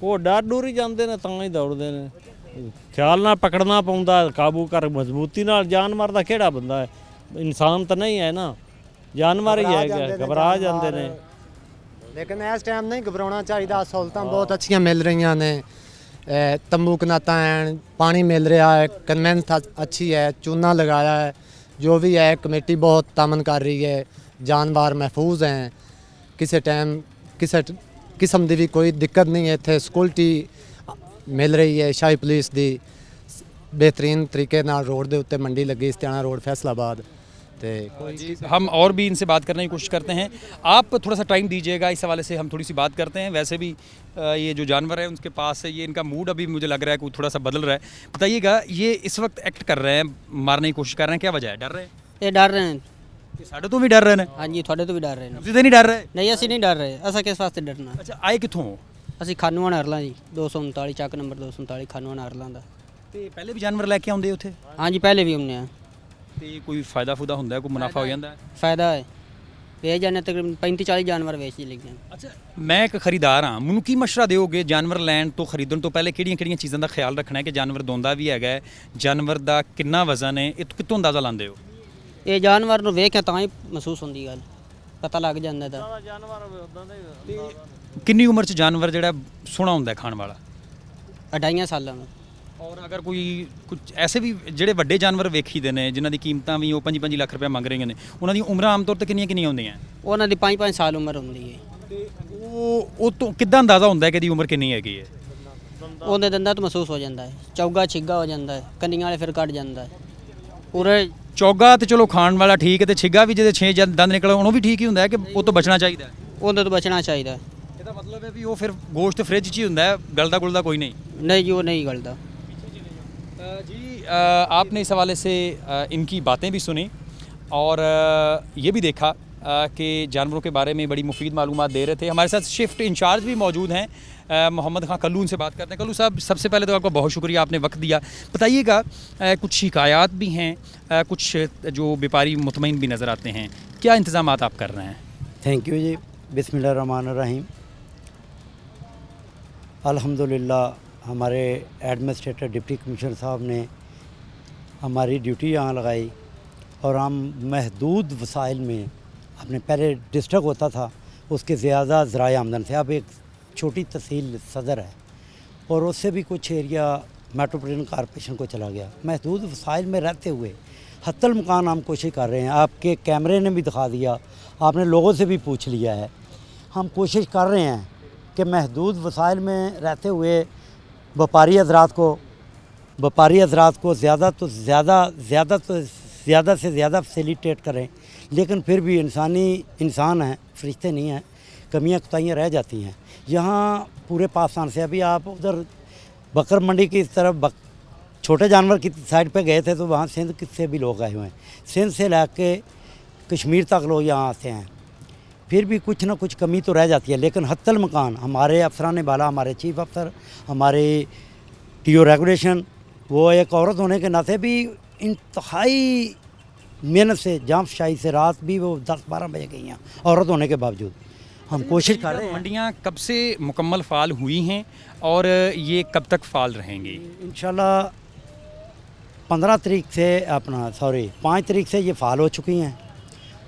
Speaker 12: ਉਹ ਡਰ ਡੁਰ ਹੀ ਜਾਂਦੇ ਨੇ ਤਾਂ ਹੀ ਦੌੜਦੇ ਨੇ, ਖਿਆਲ ਨਾਲ ਪਕੜਨਾ ਪਾਉਂਦਾ, ਕਾਬੂ ਕਰ ਮਜ਼ਬੂਤੀ ਨਾਲ। ਜਾਨਵਰ ਦਾ ਕਿਹੜਾ ਬੰਦਾ ਹੈ, ਇਨਸਾਨ ਤਾਂ ਨਹੀਂ ਹੈ ਨਾ, ਜਾਨਵਰ ਹੀ ਹੈਗਾ, ਘਬਰਾ ਜਾਂਦੇ ਨੇ।
Speaker 13: ਲੇਕਿਨ ਇਸ ਟਾਈਮ ਨਹੀਂ ਘਬਰਾਉਣਾ ਚਾਹੀਦਾ, ਸਹੂਲਤਾਂ ਬਹੁਤ ਅੱਛੀਆਂ ਮਿਲ ਰਹੀਆਂ ਨੇ, ਤੰਬੂ ਕਨਾਤਾਂ हैं, पानी मिल रहा है, कन्वेंस अच्छी है, चूना लगाया है, जो भी है कमेटी बहुत तामन कर रही है, जानवर महफूज हैं, किसी टाइम किसी किस्म की भी कोई दिक्कत नहीं है। इत्थे सिक्योरिटी मिल रही है, शाही पुलिस की बेहतरीन तरीके नाल रोड के उत्ते मंडी लगी, इस्तियाना रोड फैसलाबाद।
Speaker 3: हम और भी इनसे बात करने की कोशिश करते हैं, आप थोड़ा सा टाइम दीजिएगा, इस हवाले से हम थोड़ी सी बात करते हैं। वैसे भी ये जो जानवर है उनके पास है, ये इनका मूड अभी मुझे लग रहा है कि थोड़ा सा बदल रहा है। बताइएगा, ये इस वक्त एक्ट कर रहे हैं, मारने की कोशिश कर रहे हैं, क्या वजह है? डर रहे हैं?
Speaker 14: ये डर रहे हैं,
Speaker 3: साढ़े तो भी डर रहे हैं।
Speaker 14: हाँ जी, थोड़े तो भी डर रहे हैं।
Speaker 3: ਤੁਸੀਂ ਤਾਂ ਨਹੀਂ ਡਰ ਰਹੇ?
Speaker 14: नहीं ਅਸੀਂ नहीं डर रहे, ऐसा किस वास्ते डरना।
Speaker 3: ਅੱਛਾ ਆਏ ਕਿੱਥੋਂ?
Speaker 14: ਅਸੀਂ ਖਾਨੂਆਣ ਹਰਲਾਂ ਜੀ, 239 ਚੱਕ ਨੰਬਰ 239 ਖਾਨੂਆਣ ਹਰਲਾਂ ਦਾ।
Speaker 3: ਤੇ ਪਹਿਲੇ ਵੀ ਜਾਨਵਰ ਲੈ ਕੇ ਆਉਂਦੇ ਉੱਥੇ?
Speaker 14: हाँ जी, पहले भी हमने।
Speaker 3: ਤੇ ਕੋਈ ਫਾਇਦਾ ਫੂਦਾ ਹੁੰਦਾ, ਕੋਈ ਮੁਨਾਫਾ ਹੋ ਜਾਂਦਾ?
Speaker 14: फ़ायदा है, ਵੇਚ ਜਾਂਦੇ ਤਕਰੀਬਨ 35-40 ਜਾਨਵਰ ਵੇਚ ਲੈਂਦੇ ਹਾਂ।
Speaker 3: ਅੱਛਾ, ਮੈਂ ਇੱਕ ਖਰੀਦਾਰ ਹਾਂ, ਮੈਨੂੰ ਕੀ ਮਸ਼ਵਰਾ ਦਿਓਗੇ ਜਾਨਵਰ ਲੈਣ ਤੋਂ ਖਰੀਦਣ ਤੋਂ ਪਹਿਲੇ ਕਿਹੜੀਆਂ ਚੀਜ਼ਾਂ ਦਾ ਖਿਆਲ ਰੱਖਣਾ ਹੈ ਕਿ ਜਾਨਵਰ ਦੋਂਦਾ ਵੀ ਹੈਗਾ ਹੈ, ਜਾਨਵਰ ਦਾ ਕਿੰਨਾ ਵਜ਼ਨ ਹੈ, ਇਹ ਕਿੱਥੋਂ ਅੰਦਾਜ਼ਾ ਲਾਉਂਦੇ ਹੋ?
Speaker 14: ਇਹ ਜਾਨਵਰ ਨੂੰ ਵੇਖ ਕੇ ਤਾਂ ਹੀ ਮਹਿਸੂਸ ਹੁੰਦੀ ਗੱਲ, ਪਤਾ ਲੱਗ ਜਾਂਦਾ ਤਾਂ।
Speaker 3: ਕਿੰਨੀ ਉਮਰ 'ਚ ਜਾਨਵਰ ਜਿਹੜਾ ਸੋਹਣਾ ਹੁੰਦਾ ਹੈ ਖਾਣ ਵਾਲਾ?
Speaker 14: 2.5 ਸਾਲਾਂ ਨੂੰ।
Speaker 3: ਔਰ ਅਗਰ ਕੋਈ ਕੁਝ ਐਸੇ ਵੀ ਜਿਹੜੇ ਵੱਡੇ ਜਾਨਵਰ ਵੇਖੀਦੇ ਨੇ ਜਿਨ੍ਹਾਂ ਦੀ ਕੀਮਤਾਂ ਵੀ ਉਹ 5-5 ਲੱਖ ਰੁਪਏ ਮੰਗ ਰਹੀਆਂ ਨੇ, ਉਹਨਾਂ ਦੀਆਂ ਉਮਰਾਂ ਆਮ ਤੌਰ ਤੇ ਕਿੰਨੀਆਂ ਹੁੰਦੀਆਂ?
Speaker 14: ਉਹਨਾਂ ਦੀ 5-5 ਸਾਲ ਉਮਰ ਹੁੰਦੀ ਹੈ।
Speaker 3: ਤੇ ਉਹ ਤੋਂ ਕਿੱਦਾਂ ਅੰਦਾਜ਼ਾ ਹੁੰਦਾ ਹੈ ਕਿ ਇਹਦੀ ਉਮਰ ਕਿੰਨੀ ਹੈਗੀ ਹੈ?
Speaker 14: ਉਹਦੇ ਦੰਦਾਂ ਤੋਂ ਮਹਿਸੂਸ ਹੋ ਜਾਂਦਾ ਹੈ, ਚੌਗਾ ਛਿੱਗਾ ਹੋ ਜਾਂਦਾ ਹੈ, ਕੰਨੀਆਂ ਵਾਲੇ ਫਿਰ ਕੱਟ ਜਾਂਦਾ ਹੈ ਪੂਰੇ।
Speaker 3: ਚੌਗਾ ਤੇ ਚਲੋ ਖਾਣ ਵਾਲਾ ਠੀਕ ਹੈ, ਤੇ ਛਿੱਗਾ ਵੀ ਜਿਹਦੇ 6 ਦੰਦ ਨਿਕਲ ਉਹਨੂੰ ਵੀ ਠੀਕ ਹੀ ਹੁੰਦਾ ਹੈ ਕਿ ਉਹ ਤੋਂ ਬਚਣਾ ਚਾਹੀਦਾ ਹੈ?
Speaker 14: ਉਹਦੇ ਤੋਂ ਬਚਣਾ ਚਾਹੀਦਾ ਹੈ।
Speaker 3: ਇਹਦਾ ਮਤਲਬ ਹੈ ਵੀ ਉਹ ਫਿਰ ਗੋਸ਼ਤ ਫ੍ਰਿਜ 'ਚ ਹੀ ਹੁੰਦਾ ਹੈ, ਗਲਦਾ ਗੁਲਦਾ ਕੋਈ नहीं?
Speaker 14: नहीं जी, वो नहीं गलता
Speaker 3: जी। आपने इस हवाले से इनकी बातें भी सुनी और ये भी देखा कि जानवरों के बारे में बड़ी मुफीद मालूमात दे रहे थे। हमारे साथ शिफ्ट इंचार्ज भी मौजूद हैं, मोहम्मद खां कल्लू, उनसे बात करते हैं। कल्लू साहब, सबसे पहले तो आपका बहुत शुक्रिया, आपने वक्त दिया। बताइएगा कुछ शिकायत भी हैं, कुछ जो व्यापारी मुतमईन भी नज़र आते हैं, क्या इंतज़ामात आप कर रहे हैं?
Speaker 15: थैंक यू जी। बिस्मिल्लाहिर्रहमानिर्रहीम। अल्हम्दुलिल्लाह हमारे एडमिनिस्ट्रेटर डिप्टी कमिश्नर साहब ने हमारी ड्यूटी यहाँ लगाई और हम महदूद वसाइल में, अपने पहले डिस्ट्रिक्ट होता था उसके ज़्यादा ज़राए आमदन थे, अब एक छोटी तहसील सदर है और उससे भी कुछ एरिया मेट्रोपॉलिटन कॉरपोरेशन को चला गया। महदूद वसाइल में रहते हुए हत्तल मकान हम कोशिश कर रहे हैं, आपके कैमरे ने भी दिखा दिया, आपने लोगों से भी पूछ लिया है, हम कोशिश कर रहे हैं कि महदूद वसाइल में रहते हुए व्यापारी हजरात को ज़्यादा से ज़्यादा फैसिलिटेट करें, लेकिन फिर भी इंसान हैं, फरिश्ते नहीं हैं, कमियां कोताहियाँ रह जाती हैं। यहाँ पूरे पाकिस्तान से, अभी आप उधर बकर मंडी की तरफ छोटे जानवर की साइड पे गए थे तो वहाँ सिंध से भी लोग आए हुए हैं, सिंध से लेके कश्मीर तक लोग यहाँ आते हैं, फिर भी कुछ ना कुछ कमी तो रह जाती है। लेकिन हत्तल मकान हमारे अफसरान बाला, हमारे चीफ अफसर, हमारे टीओ रेगुलेशन, वो एक औरत होने के नाते भी इंतहाई मेहनत से, जामशाही से रात भी वो 10-12 बजे गई हैं औरत होने के बावजूद। हम कोशिश कर रहे हैं।
Speaker 3: मंडियाँ कब से मुकम्मल फ़ाल हुई हैं और ये कब तक फ़ाल रहेंगी?
Speaker 15: इंशाल्लाह 5 तारीख से ये फ़ाल हो चुकी हैं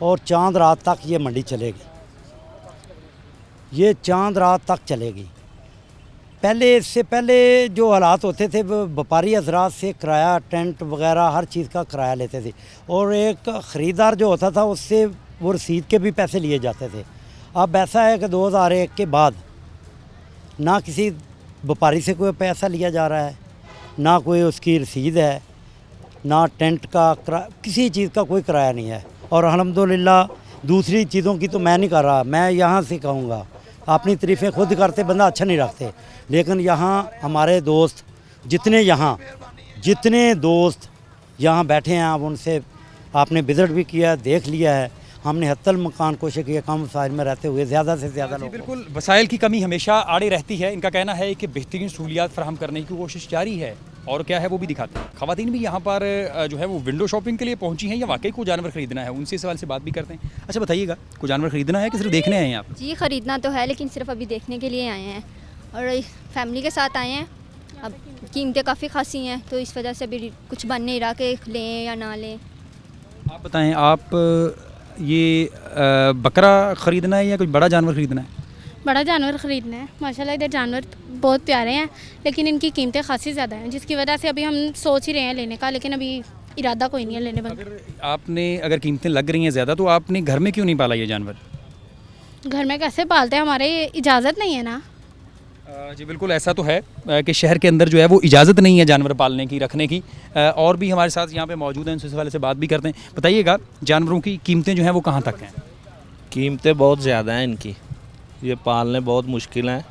Speaker 15: और चांद रात तक ये मंडी चलेगी, ये चांद रात तक चलेगी। इससे पहले जो हालात होते थे, व्यापारी हजरात से किराया, टेंट वगैरह हर चीज़ का किराया लेते थे और एक ख़रीदार जो होता था उससे वो रसीद के भी पैसे लिए जाते थे। अब ऐसा है कि 2001 के बाद ना किसी व्यापारी से कोई पैसा लिया जा रहा है, ना कोई उसकी रसीद है, ना टेंट का किसी चीज़ का कोई किराया नहीं है। और अल्हम्दुलिल्लाह दूसरी चीज़ों की तो मैं नहीं कर रहा, मैं यहाँ से कहूँगा, अपनी तारीफ़ें खुद करते बंदा अच्छा नहीं रखते, लेकिन यहाँ हमारे दोस्त जितने दोस्त यहाँ बैठे हैं, आप उनसे आपने विज़िट भी किया, देख लिया है। हमने हत्तल मकान कोशिश किया कम वसाइल में रहते हुए ज़्यादा से ज़्यादा लोग।
Speaker 3: बिल्कुल, वसाइल की कमी हमेशा आड़े रहती है। इनका कहना है कि बेहतरीन सहूलियात फराहम करने की कोशिश जारी है और क्या है वो भी दिखाते हैं। ख़वातीन भी यहाँ पर जो है वो विंडो शॉपिंग के लिए पहुँची हैं या वाकई को जानवर ख़रीदना है, उनसे इस सवाल से बात भी करते हैं। अच्छा बताइएगा, कोई जानवर ख़रीदना है कि सिर्फ देखने आए हैं आप?
Speaker 16: जी ख़रीदना तो है, लेकिन सिर्फ अभी देखने के लिए आए हैं और फैमिली के साथ आए हैं। अब कीमतें काफ़ी खासी हैं तो इस वजह से अभी कुछ बन नहीं रहा कि लें या ना लें।
Speaker 3: आप बताएं, आप ये बकरा ख़रीदना है या कुछ बड़ा जानवर ख़रीदना है?
Speaker 17: बड़ा जानवर ख़रीदना है। माशाल्लाह इधर जानवर बहुत प्यारे हैं, लेकिन इनकी कीमतें खासी ज़्यादा हैं, जिसकी वजह से अभी हम सोच ही रहे हैं लेने का, लेकिन अभी इरादा कोई नहीं है लेने का।
Speaker 3: अगर कीमतें लग रही हैं ज़्यादा तो आपने घर में क्यों नहीं पाला ये जानवर?
Speaker 17: घर में कैसे पालते हैं, हमारे इजाज़त नहीं है ना।
Speaker 3: जी बिल्कुल, ऐसा तो है कि शहर के अंदर जो है वो इजाज़त नहीं है जानवर पालने की, रखने की। और भी हमारे साथ यहाँ पे मौजूद हैं, उनसे इस हवाले से बात भी करते हैं। बताइएगा, जानवरों की कीमतें जो हैं वो कहाँ तक हैं?
Speaker 18: कीमतें बहुत ज़्यादा हैं इनकी, ये पालने बहुत मुश्किल हैं,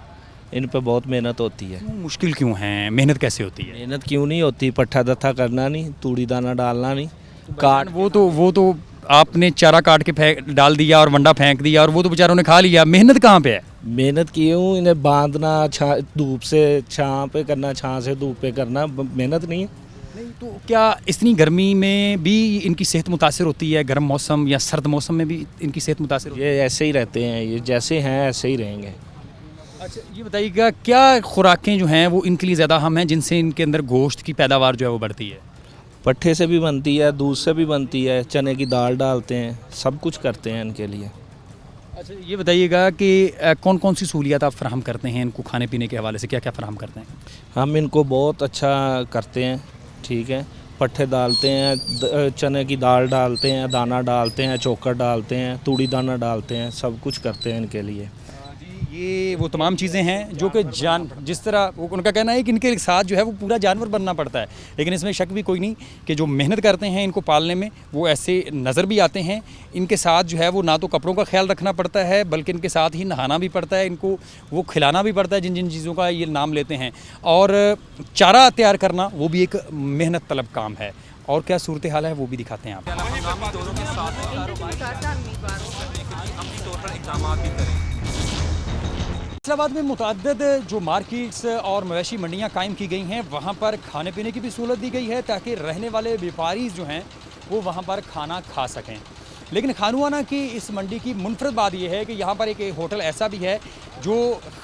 Speaker 18: इन पे बहुत मेहनत होती है।
Speaker 3: मुश्किल क्यों है, मेहनत कैसे होती है?
Speaker 18: मेहनत क्यों नहीं होती, पट्ठा दत्था करना नहीं, तूड़ी दाना डालना नहीं, काट
Speaker 3: वो तो आपने चारा काट के डाल दिया और वंडा फेंक दिया और वो तो बेचारों ने खा लिया। मेहनत कहाँ पे है?
Speaker 18: मेहनत क्यों, इन्हें बांधना, धूप से छाँ पे करना, छाँ से धूप पे करना, मेहनत नहीं है।
Speaker 3: नहीं तो क्या इतनी गर्मी में भी इनकी सेहत मुतासर होती है, गर्म मौसम या सर्द मौसम में भी इनकी सेहत मुतासर होती है?
Speaker 18: ये ऐसे ही रहते हैं, ये जैसे हैं ऐसे ही रहेंगे।
Speaker 3: अच्छा ये बताइएगा क्या खुराकें जो हैं वो इनके लिए ज़्यादा अहम हैं जिनसे इनके अंदर गोश्त की पैदावार जो है वो बढ़ती है?
Speaker 18: पट्ठे से भी बनती है, दूध से भी बनती है, चने की दाल डालते हैं, सब कुछ करते हैं इनके लिए।
Speaker 3: अच्छा ये बताइएगा कि कौन कौन सी सहूलियत आप फराहम करते हैं इनको खाने पीने के हवाले से, क्या क्या फराहम करते हैं?
Speaker 18: हम इनको बहुत अच्छा करते हैं, ठीक है। पट्ठे डालते हैं, चने की दाल डालते हैं, दाना डालते हैं, चोकर डालते हैं, तूड़ी दाना डालते हैं, सब कुछ करते हैं इनके लिए।
Speaker 3: ये वो तमाम चीज़ें हैं जो कि जिस तरह उनका कहना है कि इनके साथ जो है वो पूरा जानवर बनना पड़ता है, लेकिन इसमें शक भी कोई नहीं कि जो मेहनत करते हैं इनको पालने में वो ऐसे नज़र भी आते हैं। इनके साथ जो है वो ना तो कपड़ों का ख्याल रखना पड़ता है बल्कि इनके साथ ही नहाना भी पड़ता है, इनको वो खिलाना भी पड़ता है जिन जिन चीज़ों का ये नाम लेते हैं, और चारा तैयार करना वो भी एक मेहनत तलब काम है। और क्या सूरत हाल है वो भी दिखाते हैं आप।
Speaker 2: हंगामी दौरों के साथ अमली तौर पर इक़दाम भी करें।
Speaker 3: फैसलाबाद में मुतअद्दिद जो मार्केट्स और मवेशी मंडियाँ कायम की गई हैं वहाँ पर खाने पीने की भी सहूलत दी गई है ताकि रहने वाले व्यापारी जो हैं वो वहाँ पर खाना खा सकें। लेकिन खानुआना की इस मंडी की मुनफरद बात यह है कि यहाँ पर एक होटल ऐसा भी है जो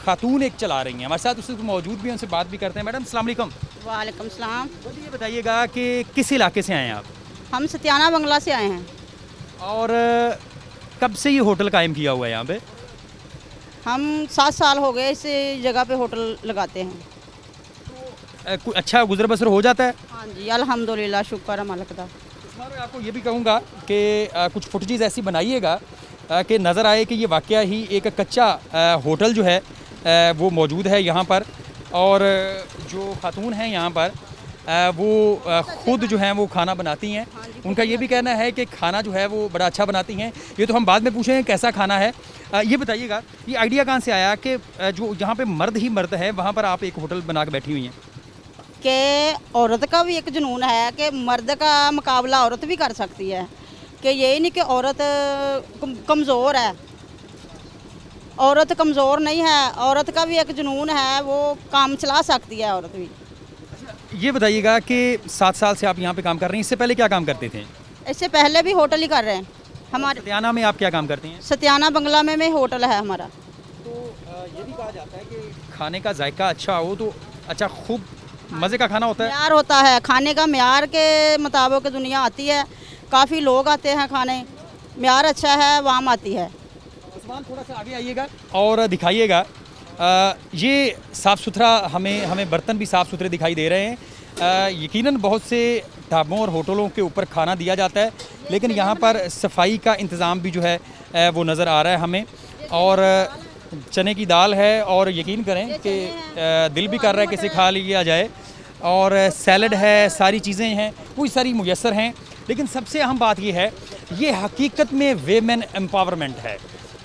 Speaker 3: खातून एक चला रही हैं। हमारे साथ उससे मौजूद भी हैं, उनसे बात भी करते हैं। मैडम अस्सलाम वालेकुम।
Speaker 14: वालेकुम सलाम।
Speaker 3: ये बताइएगा कि किस इलाके से आए हैं आप?
Speaker 14: हम सत्याना बंगला से आए हैं।
Speaker 3: और कब से ये होटल कायम किया हुआ है यहाँ पे?
Speaker 14: हम 7 साल हो गए इस जगह पे होटल लगाते हैं।
Speaker 3: अच्छा गुजर बसर हो जाता है?
Speaker 14: हाँ जी अल्हम्दुलिल्लाह, शुक्र है मालिक दा।
Speaker 3: मैं आपको ये भी कहूँगा कि कुछ फुटेज ऐसी बनाइएगा कि नज़र आए कि ये वाकया ही एक कच्चा होटल जो है वो मौजूद है यहाँ पर, और जो खातून हैं यहाँ पर वो ख़ुद जो हैं वो खाना बनाती हैं। उनका ये भी कहना है कि खाना जो है वो बड़ा अच्छा बनाती हैं। ये तो हम बाद में पूछेंगे कैसा खाना है। ये बताइएगा ये आइडिया कहाँ से आया कि जो जहाँ पे मर्द ही मर्द है वहाँ पर आप एक होटल बना के बैठी हुई हैं?
Speaker 14: कि औरत का भी एक जुनून है कि मर्द का मुकाबला औरत भी कर सकती है, कि यही नहीं कि औरत कमज़ोर है, औरत कमज़ोर नहीं है, औरत का भी एक जुनून है, वो काम चला सकती है औरत भी।
Speaker 3: ये बताइएगा कि 7 साल से आप यहाँ पे काम कर रही हैं, इससे पहले क्या काम करते थे?
Speaker 14: इससे पहले भी होटल ही कर रहे हैं। हमारे
Speaker 3: सत्याना में आप क्या काम करती हैं?
Speaker 14: सत्याना बंगला में होटल है हमारा।
Speaker 3: तो ये भी कहा जाता है कि खाने का जायका अच्छा हो तो अच्छा खूब मज़े का खाना होता है।
Speaker 14: म्यार होता है खाने का, म्यार के मुताबिक दुनिया आती है, काफ़ी लोग आते हैं खाने, म्यार अच्छा है वाम आती है।
Speaker 3: थोड़ा सा आगे आइएगा और दिखाइएगा। ये साफ़ सुथरा हमें बर्तन भी साफ़ सुथरे दिखाई दे रहे हैं। यकीनन बहुत से ढाबों और होटलों के ऊपर खाना दिया जाता है, लेकिन यहाँ पर सफाई का इंतज़ाम भी जो है वो नज़र आ रहा है हमें। और चने की दाल है और यकीन करें कि दिल भी कर रहा है कि इसे खा लिया जाए, और सैलड है, सारी चीज़ें हैं वो सारी मुयस्सर हैं। लेकिन सबसे अहम बात ये है, ये हकीकत में वेमेन एम्पावरमेंट है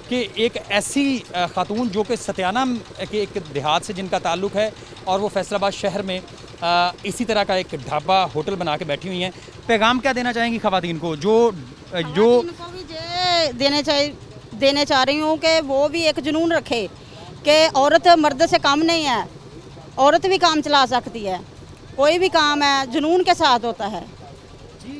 Speaker 3: कि एक ऐसी खातून जो कि सत्याना के एक देहात से जिनका ताल्लुक़ है और वो फैसलाबाद शहर में इसी तरह का एक ढाबा होटल बना के बैठी हुई हैं। पैगाम क्या देना चाहेंगी ख़वातीन को जो
Speaker 14: देने चाह रही हूँ कि वो भी एक जुनून रखे कि औरत मर्द से कम नहीं है, औरत भी काम चला सकती है, कोई भी काम है जुनून के साथ होता है।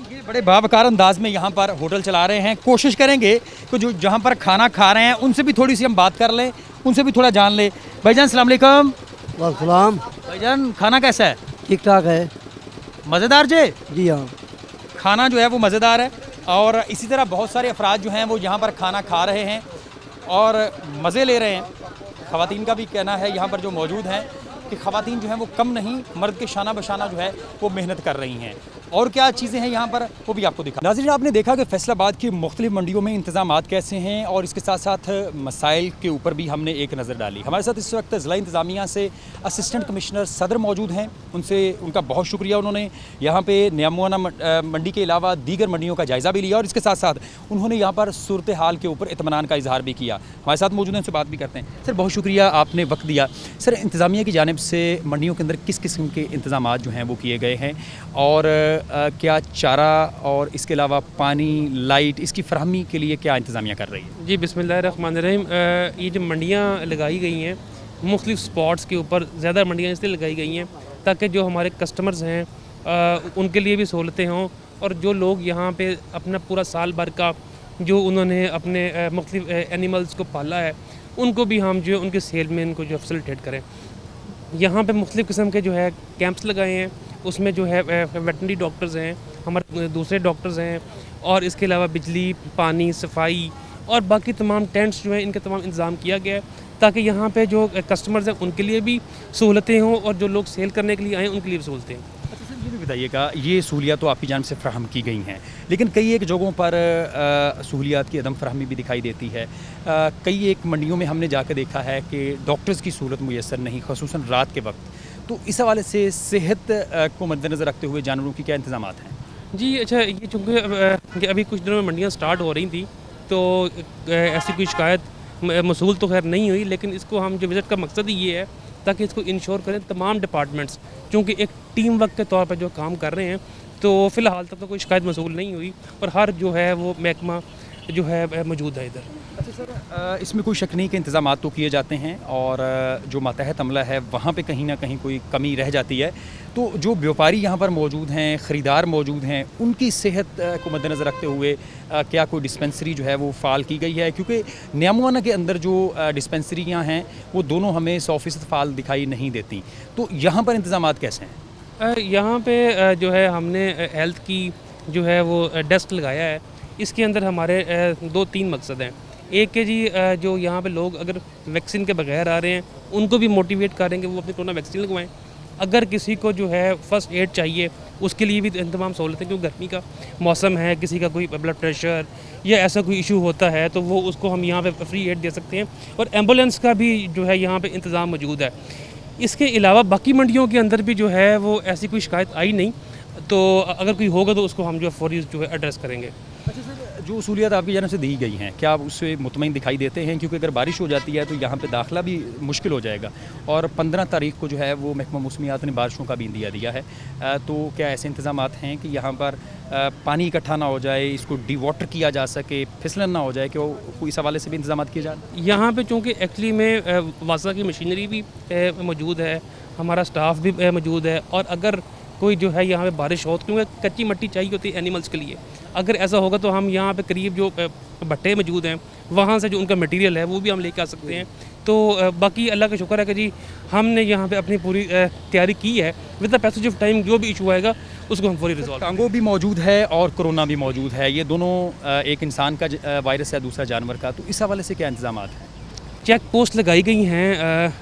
Speaker 3: ये बड़े बावकार अंदाज में यहाँ पर होटल चला रहे हैं। कोशिश करेंगे कि जो जहाँ पर खाना खा रहे हैं उनसे भी थोड़ी सी हम बात कर लें, उनसे भी थोड़ा जान लें। भाईजान अस्सलाम वालेकुम।
Speaker 19: वालेकुम।
Speaker 3: भाईजान खाना कैसा है?
Speaker 19: ठीक ठाक है।
Speaker 3: मज़ेदार जी
Speaker 19: हाँ।
Speaker 3: खाना जो है वो मज़ेदार है, और इसी तरह बहुत सारे अफराद जो हैं वो यहाँ पर खाना खा रहे हैं और मज़े ले रहे हैं। ख़वातीन का भी कहना है यहाँ पर जो मौजूद हैं कि ख़वातीन जो हैं वो कम नहीं, मर्द के शाना बशाना जो है वो मेहनत कर रही हैं। और क्या चीज़ें हैं यहाँ पर वो भी आपको दिखा। नाज़रीन आपने देखा कि फैसलाबाद की मुख्तलिफ मंडियों में इंतज़ामात कैसे हैं और इसके साथ साथ मसाइल के ऊपर भी हमने एक नज़र डाली। हमारे साथ इस वक्त ज़िला इंतज़ामिया से असिस्टेंट कमिश्नर सदर मौजूद हैं, उनका बहुत शुक्रिया। उन्होंने यहाँ पे न्यामुआना मंडी के अलावा दीगर मंडियों का जायज़ा भी लिया और इसके साथ साथ उन्होंने यहाँ पर सूरत हाल के ऊपर इत्मीनान का इजहार भी किया। हमारे साथ मौजूद हैं, उनसे बात भी करते हैं। सर बहुत शुक्रिया, आपने वक्त दिया। सर इंतज़ामिया की जानिब से मंडियों के अंदर किस किस्म के इंतज़ामात जो हैं वो किए गए हैं, और क्या चारा और इसके अलावा पानी, लाइट, इसकी फराहमी के लिए क्या इंतज़ामिया कर रही है?
Speaker 20: जी बिस्मिल्लाहिर्रहमानिर्रहीम। ये जो मंडियाँ लगाई गई हैं मुख्तलिफ़ स्पॉट्स के ऊपर, ज़्यादा मंडियाँ इसलिए लगाई गई हैं ताकि जो हमारे कस्टमर्स हैं उनके लिए भी सहूलतें हों, और जो लोग यहाँ पे अपना पूरा साल भर का जो उन्होंने अपने मुख्तलिफ एनिमल्स को पाला है, उनको भी हम जो है उनके सेल में इनको जो फैसिलिटेट करें। यहाँ पे मुख्तलिफ किस्म के जो है कैंप्स लगाए हैं, उसमें जो है वेटनरी डॉक्टर्स हैं, हमारे दूसरे डॉक्टर्स हैं, और इसके अलावा बिजली, पानी, सफाई और बाकी तमाम टेंट्स जो हैं इनका तमाम इंतज़ाम किया गया है, ताकि यहाँ पे जो कस्टमर्स हैं उनके लिए भी सहूलतें हों और जो लोग सेल करने के लिए आएँ उनके लिए भी सहूलतें हों।
Speaker 3: अच्छा सर, ये भी बताइएगा, ये सहूलियात तो आपकी जानिब से फ्राहम की गई हैं, लेकिन कई एक जगहों पर सहूलियात की अदम फ्राहमी भी दिखाई देती है। कई एक मंडियों में हमने जाकर देखा है कि डॉक्टर्स की सहूलत मुयसर नहीं, ख़ुसूसन रात के वक्त। तो इस हवाले से सेहत को मद्देनज़र रखते हुए जानवरों की क्या इंतज़ाम हैं?
Speaker 20: जी अच्छा, ये चूँकि अभी कुछ दिनों में मंडियाँ स्टार्ट हो रही थी, तो ऐसी कोई शिकायत मसूल तो खैर नहीं हुई, लेकिन इसको हम जो विज़िट का मकसद ही ये है ताकि इसको इंश्योर करें तमाम डिपार्टमेंट्स, क्योंकि एक टीम वर्क के तौर पर जो काम कर रहे हैं, तो फ़िलहाल तक तो कोई शिकायत मसूल नहीं हुई और हर जो है वो महकमा जो है मौजूद है इधर।
Speaker 3: अच्छा सर, इसमें कोई शक नहीं कि इंतज़ाम तो किए जाते हैं और जो मातहत अमला है वहाँ पे कहीं ना कहीं कोई कमी रह जाती है। तो जो व्यापारी यहाँ पर मौजूद हैं, ख़रीदार मौजूद हैं, उनकी सेहत को मद्देनज़र रखते हुए क्या कोई डिस्पेंसरी जो है वो फ़ाल की गई है? क्योंकि न्यामुआना के अंदर जो डिस्पेंसरियाँ हैं वो दोनों हमें 100% फ़ाल दिखाई नहीं देती, तो यहाँ पर इंतज़ाम कैसे हैं?
Speaker 20: यहाँ पे जो है हमने हेल्थ की जो है वो डेस्क लगाया है। इसके अंदर हमारे 2-3 मकसद हैं। एक के जी जो यहाँ पे लोग अगर वैक्सीन के बगैर आ रहे हैं उनको भी मोटिवेट करेंगे वो अपनी कोरोना वैक्सीन लगवाएं। अगर किसी को जो है फ़र्स्ट एड चाहिए उसके लिए भी तमाम सहूलतें, क्योंकि गर्मी का मौसम है, किसी का कोई ब्लड प्रेशर या ऐसा कोई इशू होता है तो वो उसको हम यहाँ पे फ्री एड दे सकते हैं, और एम्बुलेंस का भी जो है यहाँ पे इंतज़ाम मौजूद है। इसके अलावा बाकी मंडियों के अंदर भी जो है वो ऐसी कोई शिकायत आई नहीं, तो अगर कोई होगा तो उसको हम जो है फौरी जो है एड्रेस करेंगे।
Speaker 3: अच्छा सर, जो सहूलियत आपकी जानब से दी गई हैं, क्या आप उससे मुतमईन दिखाई देते हैं? क्योंकि अगर बारिश हो जाती है तो यहाँ पे दाखिला भी मुश्किल हो जाएगा, और 15 तारीख को जो है वो महकमा मौसमियात ने बारिशों का भी इंदिया दिया है। तो क्या ऐसे इंतज़ाम हैं कि यहाँ पर पानी इकट्ठा ना हो जाए, इसको डी वाटर किया जा सके, फिसलन ना हो जाए, कि कोई इस हवाले से भी इंतज़ाम किए जाए?
Speaker 20: यहाँ पे चूँकि एक्चुअली में वासा की मशीनरी भी मौजूद है, हमारा स्टाफ भी मौजूद है, और अगर कोई जो है यहाँ पे बारिश हो, क्योंकि कच्ची मिट्टी चाहिए होती है एनिमल्स के लिए, अगर ऐसा होगा तो हम यहाँ पे करीब जो भट्टे मौजूद हैं वहाँ से जो उनका मटेरियल है वो भी हम लेके आ सकते हैं। तो बाकी अल्लाह का शुक्र है कि जी हमने यहाँ पे अपनी पूरी तैयारी की है। With the passage of time जो भी इशू आएगा उसको हम पूरी रिजॉल्व।
Speaker 3: कांगो भी मौजूद है और कोरोना भी मौजूद है, ये दोनों एक इंसान का वायरस है, दूसरा जानवर का, तो इस हवाले से क्या इंतज़ाम हैं?
Speaker 20: चेक पोस्ट लगाई गई हैं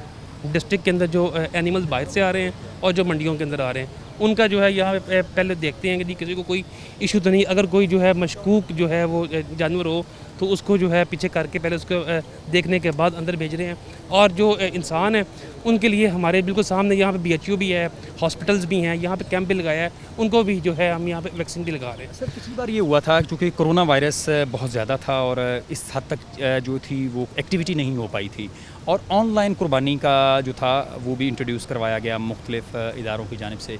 Speaker 20: डिस्ट्रिक्ट के अंदर, जो एनिमल्स बाहर से आ रहे हैं और जो मंडियों के अंदर आ रहे हैं उनका जो है यहाँ पे पहले देखते हैं कि किसी को कोई इशू तो नहीं। अगर कोई जो है मशकूक जो है वो जानवर हो तो उसको जो है पीछे करके पहले उसको देखने के बाद अंदर भेज रहे हैं, और जो इंसान है उनके लिए हमारे बिल्कुल सामने यहाँ पे BHU भी है, हॉस्पिटल्स भी हैं, यहाँ पे कैंप भी लगाया है, उनको भी जो है हम यहाँ पे वैक्सीन भी लगा रहे हैं।
Speaker 3: सर, पिछली बार ये हुआ था क्योंकि कोरोना वायरस बहुत ज़्यादा था और इस हद तक जो थी वो एक्टिविटी नहीं हो पाई थी, और ऑनलाइन कुर्बानी का जो था वो भी इंट्रोड्यूस करवाया गया मुख्तलिफ इदारों की जानिब से,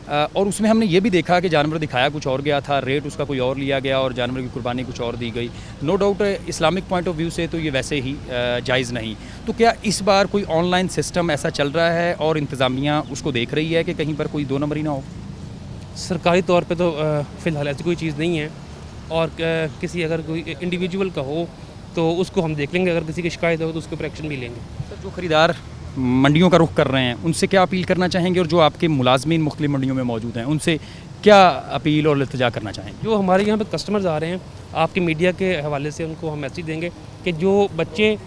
Speaker 3: और उसमें हमने ये भी देखा कि जानवर दिखाया कुछ और गया था, रेट उसका कोई और लिया गया और जानवर की कुर्बानी कुछ और दी गई। No doubt Islamic point of view से तो ये वैसे ही जायज़ नहीं। तो क्या इस बार कोई ऑनलाइन सिस्टम ऐसा चल रहा है और इंतज़ामिया उसको देख रही है कि कहीं पर कोई 2 नंबरी ना हो?
Speaker 20: सरकारी तौर पे तो फ़िलहाल ऐसी कोई चीज़ नहीं है, और किसी अगर कोई इंडिविजुअल का हो तो उसको हम देख लेंगे, अगर किसी की शिकायत हो तो उसके ऊपर एक्शन भी लेंगे।
Speaker 3: सर, जो ख़रीदार मंडियों का रुख कर रहे हैं उनसे क्या अपील करना चाहेंगे, और जो आपके मुलाजमीन मुख्तलिफ मंडियों में मौजूद हैं उनसे क्या अपील और इल्तिजा करना चाहेंगे?
Speaker 20: जो हमारे यहाँ पे कस्टमर्स आ रहे हैं, आपके मीडिया के हवाले से उनको हम मैसेज देंगे कि जो बच्चे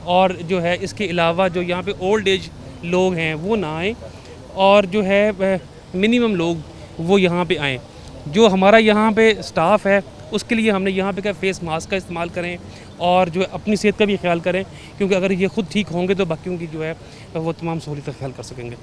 Speaker 20: और जो है इसके अलावा जो यहाँ पे ओल्ड एज लोग हैं वो ना आएँ, और जो है मिनिमम लोग वो यहाँ पे आएँ। जो हमारा यहाँ पे स्टाफ है उसके लिए हमने यहाँ पे क्या फेस मास्क का इस्तेमाल करें और जो है अपनी सेहत का भी ख्याल करें, क्योंकि अगर ये खुद ठीक होंगे तो बाकियों की जो है वो तमाम सहूलियत का ख्याल कर सकेंगे।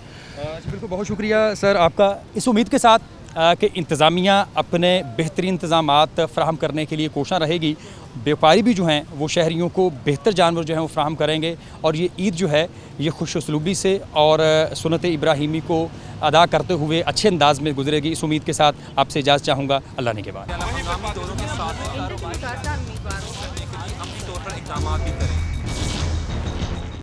Speaker 3: बिल्कुल, बहुत शुक्रिया सर आपका। इस उम्मीद के साथ कि इंतज़ामिया अपने बेहतरीन इंतज़ामात फ़राहम करने के लिए कोशिश रहेगी, व्यापारी भी जो हैं वो शहरियों को बेहतर जानवर जो हैं वो फ़राहम करेंगे, और ये ईद जो है ये खुश उसलूबी से और सुन्नत इब्राहिमी को अदा करते हुए अच्छे अंदाज में गुजरेगी। इस उम्मीद के साथ आपसे इजाज़त चाहूँगा, अल्लाह ने के बाद।
Speaker 2: हंगामी दौरों के साथ कारोबार करने के लिए अमली तौर पर इक़दाम भी करें।